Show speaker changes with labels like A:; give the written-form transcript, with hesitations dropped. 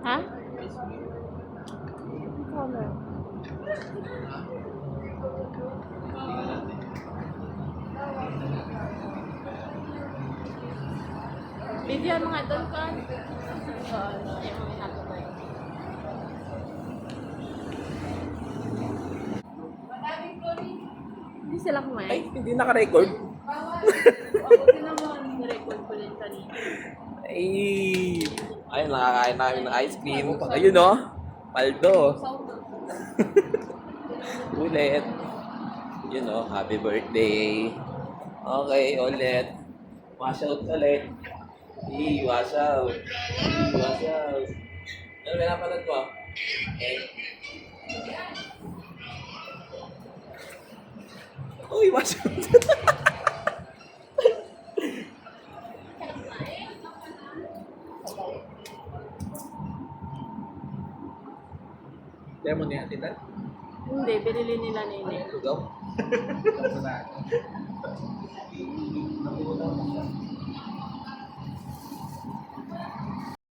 A: Ha? Color. Video mga doon ka. Yung mga hapon. Hindi sila kumain.
B: Ay, hindi naka-record.
A: Ako din naman. Record ko din kanina.
B: Ay, ayun, nakakain namin ng ice cream. Ayun, oh. Paldo. Ulit. Yun, oh. Happy birthday. Okay, ulit. Wash out ulit. Wash out. Wash out. Ano pinapanood ko? Okay. Uy, wash out. Lemon ni Ate Tan?
A: Hindi, binili nila nini.
B: Lugaw?